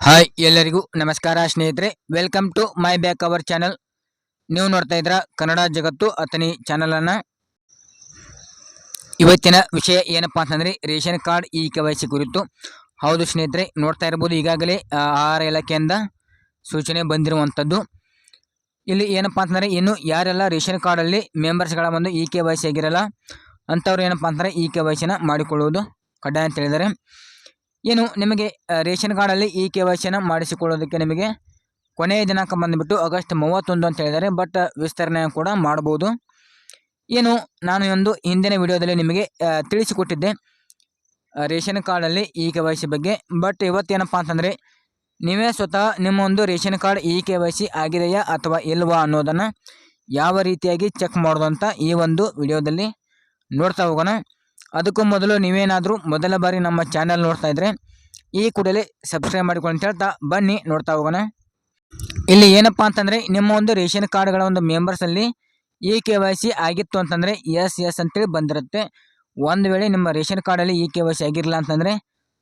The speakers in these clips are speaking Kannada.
ಹಾಯ್ ಎಲ್ಲರಿಗೂ ನಮಸ್ಕಾರ ಸ್ನೇಹಿತರೆ, welcome to my back our channel. ನೀವು ನೋಡ್ತಾ ಇದ್ರ ಕನ್ನಡ ಜಗತ್ತು ಅತನಿ ಚಾನಲ್ ಅನ್ನ. ಇವತ್ತಿನ ವಿಷಯ ಏನಪ್ಪಾ ಅಂತಂದ್ರೆ ರೇಷನ್ ಕಾರ್ಡ್ ಇ KYC ಕುರಿತು. ಹೌದು ಸ್ನೇಹಿತರೆ, ನೋಡ್ತಾ ಇರಬಹುದು ಈಗಾಗಲೇ ಆಹಾರ ಇಲಾಖೆಯಿಂದ ಸೂಚನೆ ಬಂದಿರುವಂತದ್ದು. ಇಲ್ಲಿ ಏನಪ್ಪಾ ಅಂತಂದ್ರೆ ಇನ್ನು ಯಾರೆಲ್ಲ ರೇಷನ್ ಕಾರ್ಡ್ ಅಲ್ಲಿ ಮೆಂಬರ್ಸ್ಗಳ ಒಂದು ಇ KYC ಆಗಿರಲ್ಲ ಅಂತವ್ರು ಏನಪ್ಪಾ ಅಂತಂದ್ರೆ ಇ KYC ನ ಮಾಡಿಕೊಳ್ಳುವುದು ಕಡ್ಡಾಯ ಅಂತ ಹೇಳಿದ್ದಾರೆ. ಏನು ನಿಮಗೆ ರೇಷನ್ ಕಾರ್ಡಲ್ಲಿ ಇ KYC ಮಾಡಿಸಿಕೊಳ್ಳೋದಕ್ಕೆ ನಿಮಗೆ ಕೊನೆಯ ದಿನಾಂಕ ಬಂದುಬಿಟ್ಟು ಆಗಸ್ಟ್ 31 ಅಂತ ಹೇಳಿದ್ದಾರೆ. ಬಟ್ ವಿಸ್ತರಣೆ ಕೂಡ ಮಾಡ್ಬೋದು. ಏನು ನಾನು ಒಂದು ಹಿಂದಿನ ವಿಡಿಯೋದಲ್ಲಿ ನಿಮಗೆ ತಿಳಿಸಿಕೊಟ್ಟಿದ್ದೆ ರೇಷನ್ ಕಾರ್ಡಲ್ಲಿ ಇ KYC ಬಗ್ಗೆ. ಬಟ್ ಇವತ್ತೇನಪ್ಪ ಅಂತಂದರೆ ನೀವೇ ಸ್ವತಃ ನಿಮ್ಮ ಒಂದು ರೇಷನ್ ಕಾರ್ಡ್ ಇ KYC ಆಗಿದೆಯಾ ಅಥವಾ ಇಲ್ವಾ ಅನ್ನೋದನ್ನು ಯಾವ ರೀತಿಯಾಗಿ ಚೆಕ್ ಮಾಡೋದು ಅಂತ ಈ ಒಂದು ವಿಡಿಯೋದಲ್ಲಿ ನೋಡ್ತಾ ಹೋಗೋಣ. ಅದಕ್ಕೂ ಮೊದಲು ನೀವೇನಾದರೂ ಮೊದಲ ಬಾರಿ ನಮ್ಮ ಚಾನಲ್ ನೋಡ್ತಾ ಇದ್ರೆ ಈ ಕೂಡಲೇ ಸಬ್ಸ್ಕ್ರೈಬ್ ಮಾಡಿಕೊಂಡು ಅಂತ ಹೇಳ್ತಾ ಬನ್ನಿ ನೋಡ್ತಾ ಹೋಗೋಣ. ಇಲ್ಲಿ ಏನಪ್ಪಾ ಅಂತಂದರೆ ನಿಮ್ಮ ಒಂದು ರೇಷನ್ ಕಾರ್ಡ್ಗಳ ಒಂದು ಮೆಂಬರ್ಸಲ್ಲಿ ಇ KYC ಆಗಿತ್ತು ಅಂತಂದರೆ ಎಸ್ ಅಂತೇಳಿ ಬಂದಿರುತ್ತೆ. ಒಂದು ವೇಳೆ ನಿಮ್ಮ ರೇಷನ್ ಕಾರ್ಡಲ್ಲಿ ಇ KYC ಆಗಿರಲಿಲ್ಲ ಅಂತಂದರೆ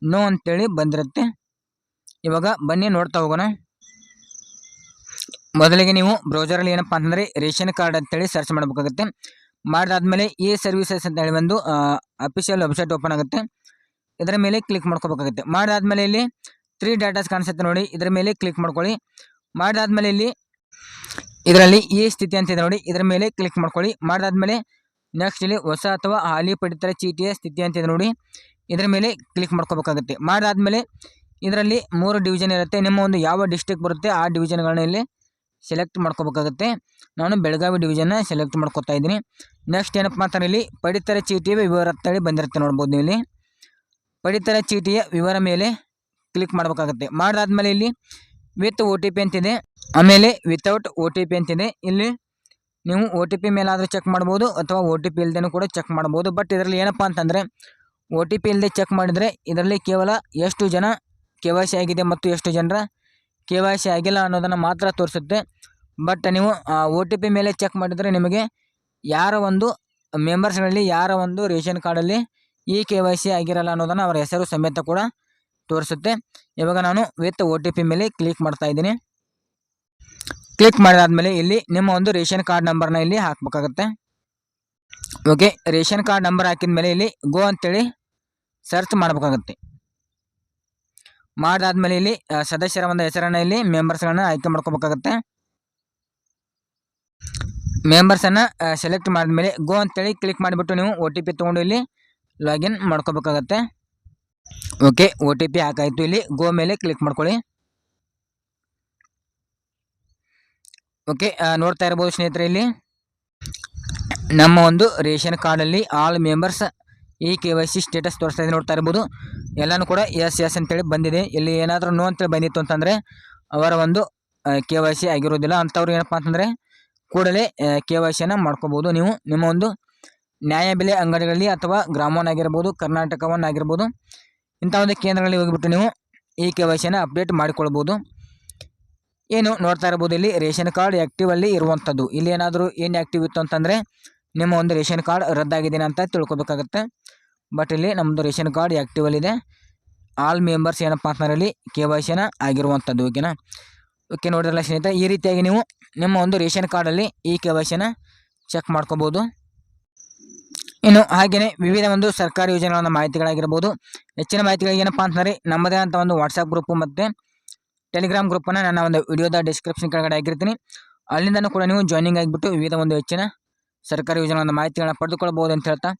ನೋ ಅಂತೇಳಿ ಬಂದಿರುತ್ತೆ. ಇವಾಗ ಬನ್ನಿ ನೋಡ್ತಾ ಹೋಗೋಣ. ಮೊದಲಿಗೆ ನೀವು ಬ್ರೌಸರಲ್ಲಿ ಏನಪ್ಪ ಅಂತಂದರೆ ರೇಷನ್ ಕಾರ್ಡ್ ಅಂತೇಳಿ ಸರ್ಚ್ ಮಾಡಬೇಕಾಗುತ್ತೆ. ಮಾಡಿದಾದ್ಮೇಲೆ ಈ ಸರ್ವಿಸಸ್ ಅಂತ ಹೇಳಿ ಒಂದು ಅಫಿಷಿಯಲ್ ವೆಬ್ಸೈಟ್ ಓಪನ್ ಆಗುತ್ತೆ. ಇದರ ಮೇಲೆ ಕ್ಲಿಕ್ ಮಾಡ್ಕೋಬೇಕಾಗುತ್ತೆ. ಮಾಡಿದಾದ್ಮೇಲೆ ಇಲ್ಲಿ 3 ಡಾಟಾಸ್ ಕಾಣಿಸುತ್ತೆ ನೋಡಿ, ಇದರ ಮೇಲೆ ಕ್ಲಿಕ್ ಮಾಡ್ಕೊಳ್ಳಿ. ಮಾಡಿದಾದ್ಮೇಲೆ ಇಲ್ಲಿ ಇದರಲ್ಲಿ ಈ ಸ್ಥಿತಿ ಅಂತಿದೆ ನೋಡಿ, ಇದರ ಮೇಲೆ ಕ್ಲಿಕ್ ಮಾಡ್ಕೊಳ್ಳಿ. ಮಾಡಿದಾದ್ಮೇಲೆ ನೆಕ್ಸ್ಟ್ ಇಲ್ಲಿ ಹೊಸ ಅಥವಾ ಹಾಲಿ ಪಡಿತರ ಚೀಟಿಯ ಸ್ಥಿತಿ ಅಂತಿದೆ ನೋಡಿ, ಇದರ ಮೇಲೆ ಕ್ಲಿಕ್ ಮಾಡ್ಕೋಬೇಕಾಗುತ್ತೆ. ಮಾಡಿದಾದ್ಮೇಲೆ ಇದರಲ್ಲಿ 3 ಡಿವಿಷನ್ ಇರುತ್ತೆ. ನಿಮ್ಮ ಒಂದು ಯಾವ ಡಿಸ್ಟ್ರಿಕ್ಟ್ ಬರುತ್ತೆ ಆ ಡಿವಿಷನ್ಗಳನ್ನ ಇಲ್ಲಿ ಸೆಲೆಕ್ಟ್ ಮಾಡ್ಕೋಬೇಕಾಗುತ್ತೆ. ನಾನು ಬೆಳಗಾವಿ ಡಿವಿಷನ್ನ ಸೆಲೆಕ್ಟ್ ಮಾಡ್ಕೊತಾ ಇದ್ದೀನಿ. ನೆಕ್ಸ್ಟ್ ಏನಪ್ಪ ಅಂತಾರೆ ಇಲ್ಲಿ ಪಡಿತರ ಚೀಟಿಯ ವಿವರ ಅಂತೇಳಿ ಬಂದಿರುತ್ತೆ ನೋಡ್ಬೋದು. ನೀವು ಇಲ್ಲಿ ಪಡಿತರ ಚೀಟಿಯ ವಿವರ ಮೇಲೆ ಕ್ಲಿಕ್ ಮಾಡಬೇಕಾಗುತ್ತೆ. ಮಾಡಿದಾದ್ಮೇಲೆ ಇಲ್ಲಿ ವಿತ್ OTP ಅಂತಿದೆ, ಆಮೇಲೆ ವಿತೌಟ್ OTP ಅಂತಿದೆ. ಇಲ್ಲಿ ನೀವು OTP ಮೇಲಾದರೂ ಚೆಕ್ ಮಾಡ್ಬೋದು ಅಥವಾ OTP ಇಲ್ಲದೇ ಕೂಡ ಚೆಕ್ ಮಾಡ್ಬೋದು. ಬಟ್ ಇದರಲ್ಲಿ ಏನಪ್ಪ ಅಂತಂದರೆ OTP ಇಲ್ಲದೆ ಚೆಕ್ ಮಾಡಿದರೆ ಇದರಲ್ಲಿ ಕೇವಲ ಎಷ್ಟು ಜನ KYC ಆಗಿದೆ ಮತ್ತು ಎಷ್ಟು ಜನರ KYC ಆಗಿಲ್ಲ ಅನ್ನೋದನ್ನು ಮಾತ್ರ ತೋರಿಸುತ್ತೆ. ಬಟ್ ನೀವು OTP ಮೇಲೆ ಚೆಕ್ ಮಾಡಿದರೆ ನಿಮಗೆ ಯಾರ ಒಂದು ಮೆಂಬರ್ಸ್ಗಳಲ್ಲಿ ಯಾರ ಒಂದು ರೇಷನ್ ಕಾರ್ಡಲ್ಲಿ ಇ KYC ಆಗಿರಲ್ಲ ಅನ್ನೋದನ್ನು ಅವರ ಹೆಸರು ಸಮೇತ ಕೂಡ ತೋರಿಸುತ್ತೆ. ಇವಾಗ ನಾನು ವಿತ್ OTP ಮೇಲೆ ಕ್ಲಿಕ್ ಮಾಡ್ತಾ ಇದ್ದೀನಿ. ಕ್ಲಿಕ್ ಮಾಡಿದಾದ್ಮೇಲೆ ಇಲ್ಲಿ ನಿಮ್ಮ ಒಂದು ರೇಷನ್ ಕಾರ್ಡ್ ನಂಬರ್ನ ಇಲ್ಲಿ ಹಾಕಬೇಕಾಗುತ್ತೆ. ಓಕೆ, ರೇಷನ್ ಕಾರ್ಡ್ ನಂಬರ್ ಹಾಕಿದ ಮೇಲೆ ಇಲ್ಲಿ ಗೋ ಅಂತೇಳಿ ಸರ್ಚ್ ಮಾಡಬೇಕಾಗುತ್ತೆ. ಮಾಡಿದಾದ್ಮೇಲೆ ಇಲ್ಲಿ ಸದಸ್ಯರ ಒಂದು ಹೆಸರನ್ನು ಇಲ್ಲಿ ಮೆಂಬರ್ಸ್ಗಳನ್ನ ಆಯ್ಕೆ ಮಾಡ್ಕೋಬೇಕಾಗುತ್ತೆ. ಮೆಂಬರ್ಸನ್ನು ಸೆಲೆಕ್ಟ್ ಮಾಡಿದ್ಮೇಲೆ ಗೋ ಅಂತೇಳಿ ಕ್ಲಿಕ್ ಮಾಡಿಬಿಟ್ಟು ನೀವು OTP ತೊಗೊಂಡು ಇಲ್ಲಿ ಲಾಗಿನ್ ಮಾಡ್ಕೋಬೇಕಾಗತ್ತೆ. Okay, OTP ಹಾಕಾಯಿತು. ಇಲ್ಲಿ ಗೋ ಮೇಲೆ ಕ್ಲಿಕ್ ಮಾಡ್ಕೊಳ್ಳಿ. ಓಕೆ, ನೋಡ್ತಾ ಇರ್ಬೋದು ಸ್ನೇಹಿತರೆ, ಇಲ್ಲಿ ನಮ್ಮ ಒಂದು ರೇಷನ್ ಕಾರ್ಡಲ್ಲಿ all members E KYC status ತೋರಿಸ್ತಾ ಇದೆ. ನೋಡ್ತಾ ಇರ್ಬೋದು ಎಲ್ಲನೂ ಕೂಡ ಎಸ್ ಅಂತೇಳಿ ಬಂದಿದೆ. ಇಲ್ಲಿ ಏನಾದರೂ ನೋ ಅಂತೇಳಿ ಬಂದಿತ್ತು ಅಂತಂದರೆ ಅವರ ಒಂದು KYC ಆಗಿರೋದಿಲ್ಲ. ಅಂಥವ್ರು ಏನಪ್ಪ ಅಂತಂದರೆ ಕೂಡಲೇ KYCನ ಮಾಡ್ಕೋಬೋದು. ನೀವು ನಿಮ್ಮ ಒಂದು ನ್ಯಾಯಬೆಲೆ ಅಂಗಡಿಗಳಲ್ಲಿ ಅಥವಾ ಗ್ರಾಮವನ್ನ ಆಗಿರ್ಬೋದು, ಕರ್ನಾಟಕವನ್ನು ಆಗಿರ್ಬೋದು, ಇಂಥ ಒಂದು ಕೇಂದ್ರಗಳಲ್ಲಿ ಹೋಗಿಬಿಟ್ಟು ನೀವು ಈ KYCನ ಅಪ್ಡೇಟ್ ಮಾಡಿಕೊಳ್ಬೋದು. ಏನು ನೋಡ್ತಾ ಇರ್ಬೋದು ಇಲ್ಲಿ ರೇಷನ್ ಕಾರ್ಡ್ ಆ್ಯಕ್ಟಿವಲ್ಲಿ ಇರುವಂಥದ್ದು. ಇಲ್ಲಿ ಏನಾದರೂ ಏನು ಆ್ಯಕ್ಟಿವ್ ಇತ್ತು ಅಂತಂದರೆ ನಿಮ್ಮ ಒಂದು ರೇಷನ್ ಕಾರ್ಡ್ ರದ್ದಾಗಿದ್ದೇನೆ ಅಂತ ತಿಳ್ಕೊಬೇಕಾಗತ್ತೆ. ಬಟ್ ಇಲ್ಲಿ ನಮ್ಮದು ರೇಷನ್ ಕಾರ್ಡ್ ಆ್ಯಕ್ಟಿವಲ್ಲಿದೆ. ಆಲ್ ಮೆಂಬರ್ಸ್ ಏನಪ್ಪ ಅಂತಂದರೆ ಇಲ್ಲಿ KYCನ ಆಗಿರುವಂಥದ್ದು. ಓಕೆನಾ? ಓಕೆ, ನೋಡಿರಲ್ಲ ಸ್ನೇಹಿತರೆ, ಈ ರೀತಿಯಾಗಿ ನೀವು ನಿಮ್ಮ ಒಂದು ರೇಷನ್ ಕಾರ್ಡಲ್ಲಿ ಈ KYCನ ಚೆಕ್ ಮಾಡ್ಕೋಬೋದು. ಇನ್ನು ಹಾಗೆಯೇ ವಿವಿಧ ಒಂದು ಸರ್ಕಾರಿ ಯೋಜನೆಗಳ ಮಾಹಿತಿಗಳಾಗಿರ್ಬೋದು, ಹೆಚ್ಚಿನ ಮಾಹಿತಿಗಳಿಗೆ ಏನಪ್ಪ ಅಂತಂದರೆ ನಮ್ಮದೇ ಅಂತ ಒಂದು ವಾಟ್ಸಪ್ ಗ್ರೂಪು ಮತ್ತು ಟೆಲಿಗ್ರಾಮ್ ಗ್ರೂಪನ್ನು ನನ್ನ ಒಂದು ವಿಡಿಯೋದ ಡಿಸ್ಕ್ರಿಪ್ಷನ್ ಕೆಳಗಡೆ ಆಗಿರ್ತೀನಿ. ಅಲ್ಲಿಂದನೂ ಕೂಡ ನೀವು ಜಾಯ್ನಿಂಗ್ ಆಗಿಬಿಟ್ಟು ವಿವಿಧ ಒಂದು ಹೆಚ್ಚಿನ ಸರ್ಕಾರಿ ಯೋಜನೆಗಳ ಮಾಹಿತಿಗಳನ್ನ ಪಡೆದುಕೊಳ್ಬೋದು ಅಂತ ಹೇಳ್ತಾ,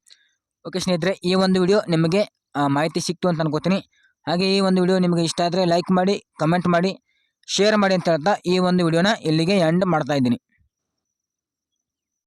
ಓಕೆ ಸ್ನೇಹಿತರೆ, ಈ ಒಂದು ವಿಡಿಯೋ ನಿಮಗೆ ಮಾಹಿತಿ ಸಿಕ್ತು ಅಂತ ಅನ್ಕೋತೀನಿ. ಹಾಗೆ ಈ ಒಂದು ವಿಡಿಯೋ ನಿಮಗೆ ಇಷ್ಟ ಆದರೆ ಲೈಕ್ ಮಾಡಿ, ಕಮೆಂಟ್ ಮಾಡಿ, ಶೇರ್ ಮಾಡಿ ಅಂತ ಹೇಳ್ತಾ ಈ ಒಂದು ವಿಡಿಯೋನ ಇಲ್ಲಿಗೆ ಎಂಡ್ ಮಾಡ್ತಾ ಇದ್ದೀನಿ.